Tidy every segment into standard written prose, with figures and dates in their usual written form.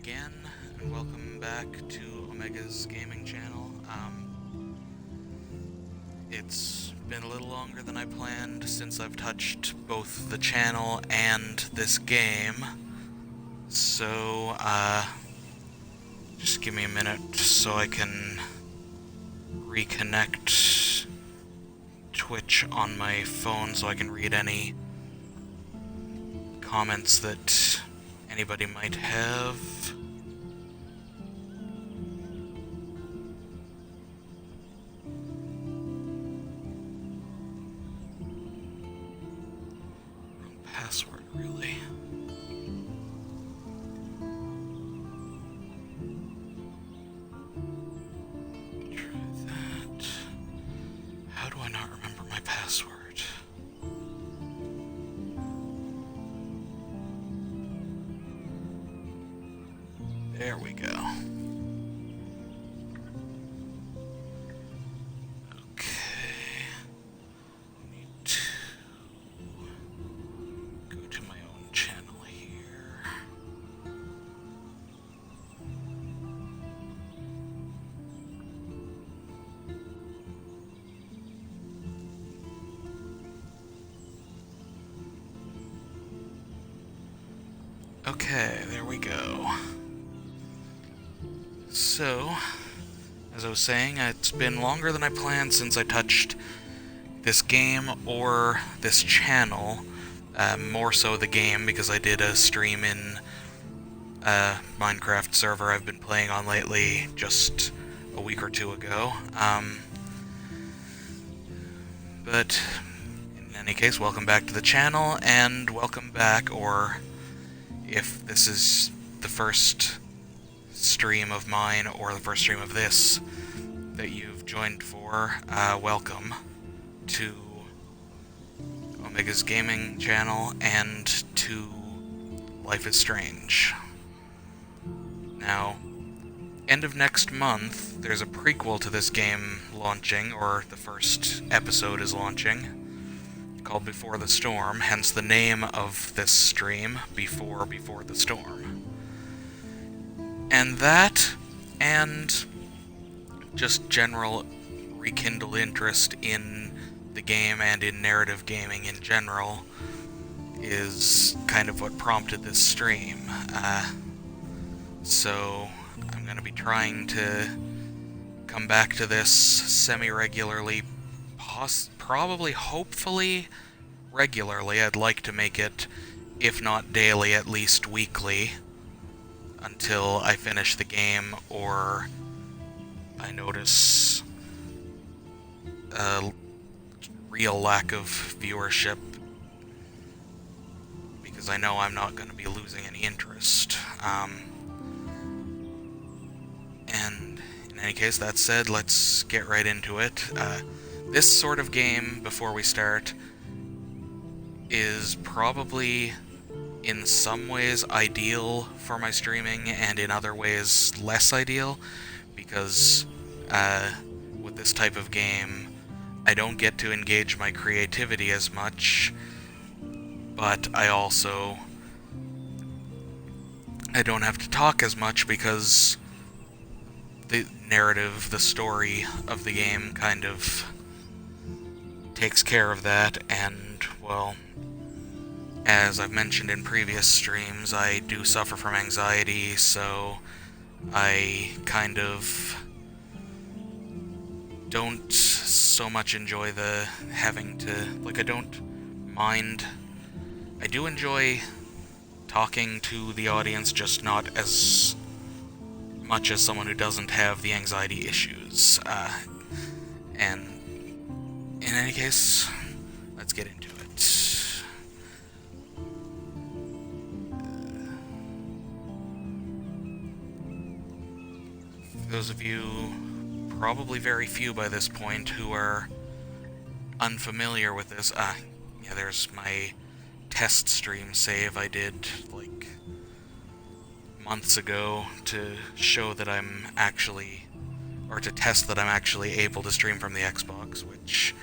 again, and welcome back to Omega's gaming channel. It's been a little longer than I planned since I've touched both the channel and this game. So, just give me a minute so I can reconnect Twitch on my phone so I can read any comments that anybody might have. Wrong password, really. Try that. How do I not remember my password? There we go. Okay. Need to go to my own channel here. Okay, there we go. So, as I was saying, it's been longer than I planned since I touched this game or this channel. More so the game, because I did a stream in a Minecraft server I've been playing on lately just a week or two ago. But in any case, welcome back to the channel, and welcome back, or if this is the first stream of mine, or the first stream of this that you've joined for, welcome to Omega's gaming channel and to Life is Strange. Now, end of next month, there's a prequel to this game launching, or the first episode is launching, called Before the Storm, hence the name of this stream, Before the Storm. And that, and just general rekindled interest in the game and in narrative gaming in general, is kind of what prompted this stream. So, I'm going to be trying to come back to this semi-regularly, probably, hopefully, regularly. I'd like to make it, if not daily, at least weekly, until I finish the game, or I notice a real lack of viewership, because I know I'm not going to be losing any interest. And in any case, that said, let's get right into it. This sort of game, before we start, is probably in some ways ideal for my streaming, and in other ways less ideal, because with this type of game, I don't get to engage my creativity as much, but I don't have to talk as much, because the narrative, the story of the game kind of takes care of that, and, well, as I've mentioned in previous streams, I do suffer from anxiety, so I kind of don't so much enjoy the having to, I don't mind. I do enjoy talking to the audience, just not as much as someone who doesn't have the anxiety issues. And in any case, let's get into it. Those of you, probably very few by this point, who are unfamiliar with this, yeah, there's my test stream save I did, months ago, to show that I'm actually, or to test that I'm actually able to stream from the Xbox, which,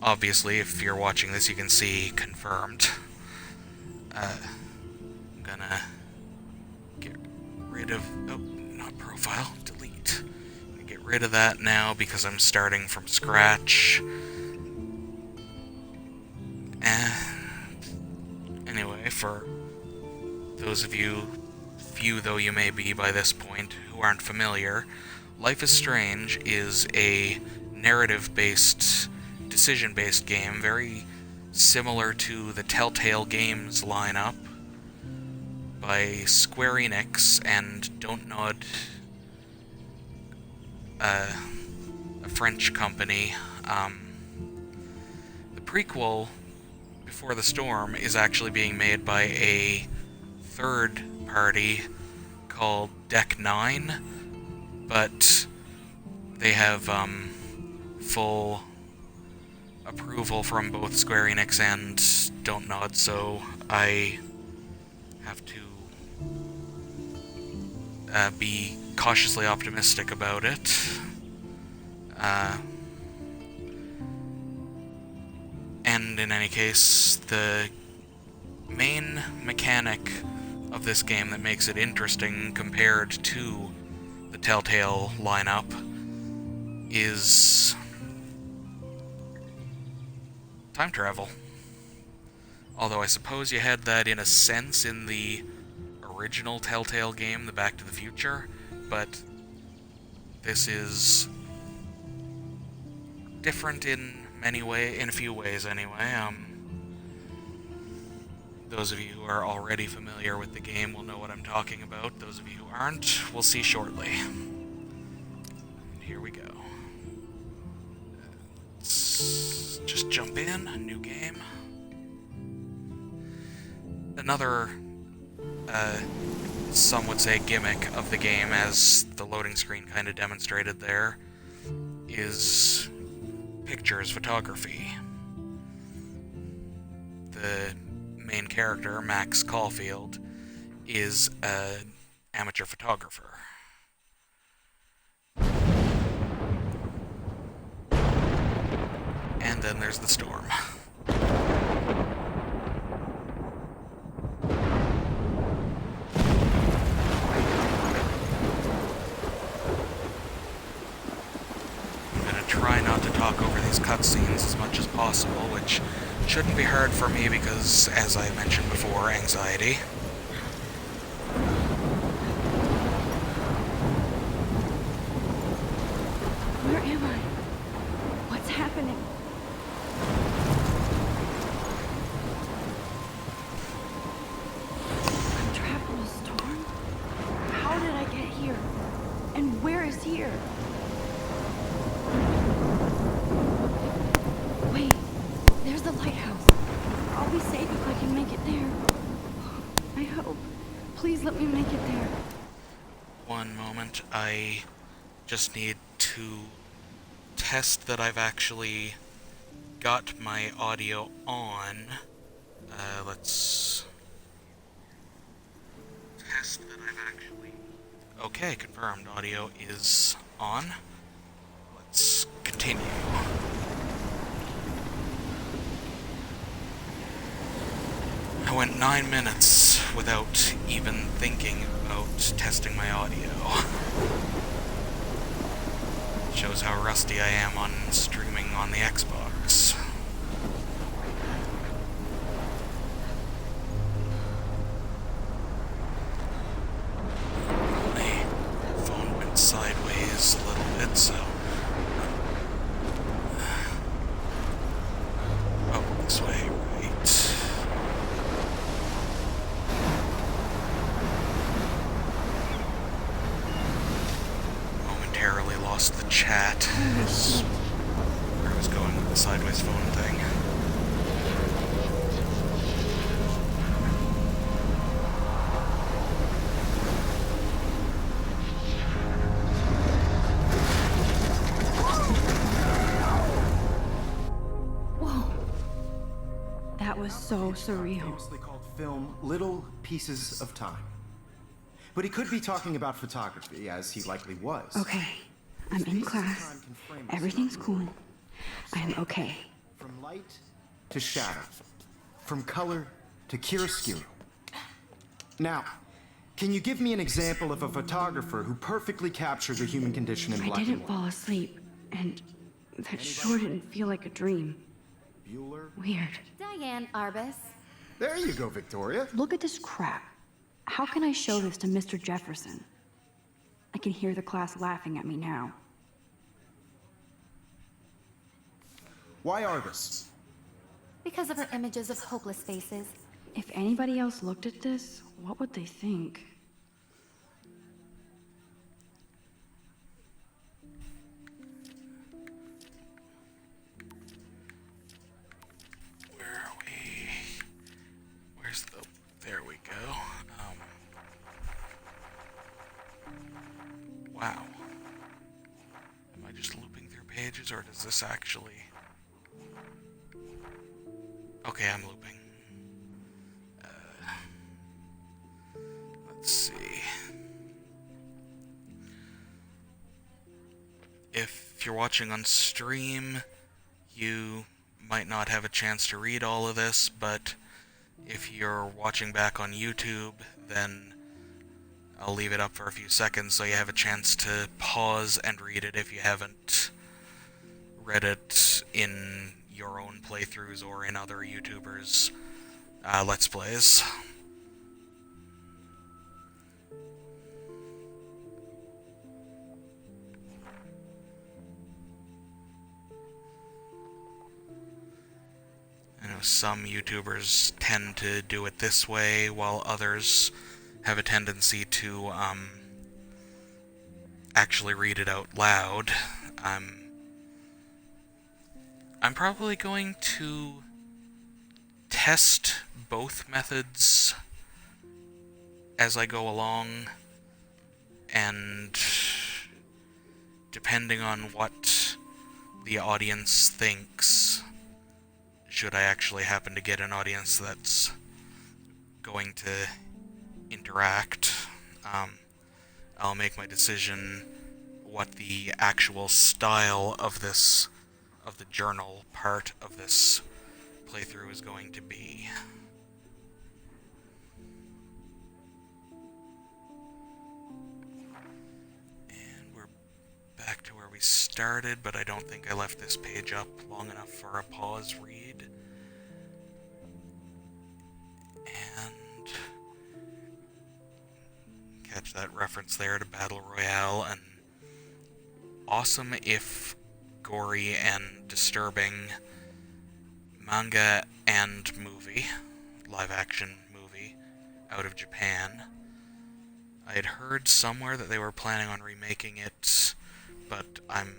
obviously, if you're watching this, you can see confirmed. I'm gonna rid of... Oh, not profile. Delete. I'm gonna get rid of that now because I'm starting from scratch. And anyway, for those of you, few though you may be by this point, who aren't familiar, Life is Strange is a narrative-based, decision-based game, very similar to the Telltale Games lineup by Square Enix and Don't Nod, a French company. The prequel, Before the Storm, is actually being made by a third party called Deck 9, but they have full approval from both Square Enix and Don't Nod, so I have to be cautiously optimistic about it. And in any case, the main mechanic of this game that makes it interesting compared to the Telltale lineup is time travel. Although I suppose you had that in a sense in the original Telltale game, the Back to the Future, but this is different in a few ways anyway. Those of you who are already familiar with the game will know what I'm talking about. Those of you who aren't, we'll see shortly. And here we go. Let's just jump in, a new game. Another, some would say, gimmick of the game, as the loading screen kind of demonstrated there, is pictures photography. The main character, Max Caulfield, is an amateur photographer. And then there's the storm. Try not to talk over these cutscenes as much as possible, which shouldn't be hard for me because, as I mentioned before, anxiety. Where am I? What's happening? I'm trapped in a storm? How did I get here? And where is here? Wait, there's the lighthouse. I'll be safe if I can make it there. I hope. Please let me make it there. One moment, I just need to test that I've actually got my audio on. Let's test that I've actually... Okay, confirmed. Audio is on. Let's continue. I went 9 minutes without even thinking about testing my audio. Shows how rusty I am on streaming on the Xbox. My phone went sideways a little bit, so... Oh, this way, right. Momentarily lost the chat. That's where I was going with the sideways phone thing. Whoa. That was so surreal. Famously called film Little Pieces of Time. But he could be talking about photography, as he likely was. Okay, I'm in class. Everything's cool. I'm okay. From light to shadow. From color to chiaroscuro. Now, Can you give me an example of a photographer who perfectly captured the human condition in I black and didn't white? fall asleep, and that sure didn't feel like a dream. Bueller? Weird. Diane Arbus. There you go, Victoria. Look at this crap. How can I show this to Mr. Jefferson? I can hear the class laughing at me now. Why Arbus? Because of her images of hopeless faces. If anybody else looked at this, what would they think? Where are we? Where's the... There we go. Wow. Am I just looping through pages, or does this actually... Okay, I'm looping. Let's see. If you're watching on stream, you might not have a chance to read all of this, but if you're watching back on YouTube, then I'll leave it up for a few seconds so you have a chance to pause and read it if you haven't read it in your own playthroughs or in other YouTubers' Let's Plays. I know some YouTubers tend to do it this way, while others have a tendency to actually read it out loud. I'm probably going to test both methods as I go along, and depending on what the audience thinks, should I actually happen to get an audience that's going to interact, I'll make my decision what the actual style of this, of the journal part of this playthrough is going to be. And we're back to where we started, but I don't think I left this page up long enough for a pause read. And catch that reference there to Battle Royale, and awesome if gory and disturbing manga and movie, live action movie, out of Japan. I had heard somewhere that they were planning on remaking it, but I'm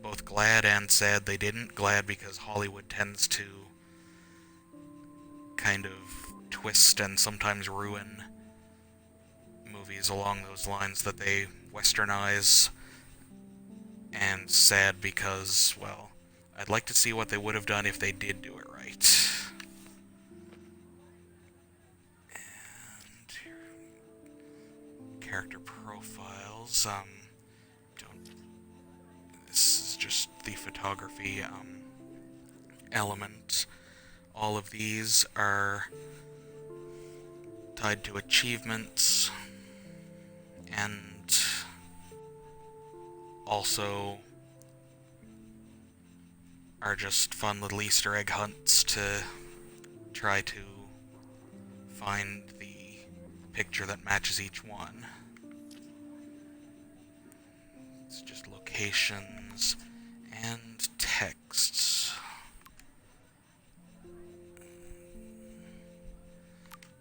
both glad and sad they didn't. Glad because Hollywood tends to kind of twist and sometimes ruin movies along those lines that they westernize. And sad because, well, I'd like to see what they would have done if they did do it right. And character profiles, this is just the photography, element. All of these are tied to achievements, and also are just fun little Easter egg hunts to try to find the picture that matches each one. It's just locations and texts.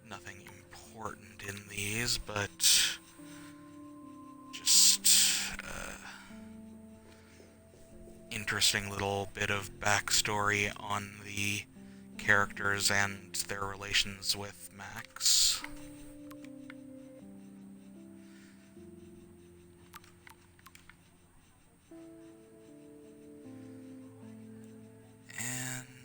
Nothing important in these, but interesting little bit of backstory on the characters and their relations with Max.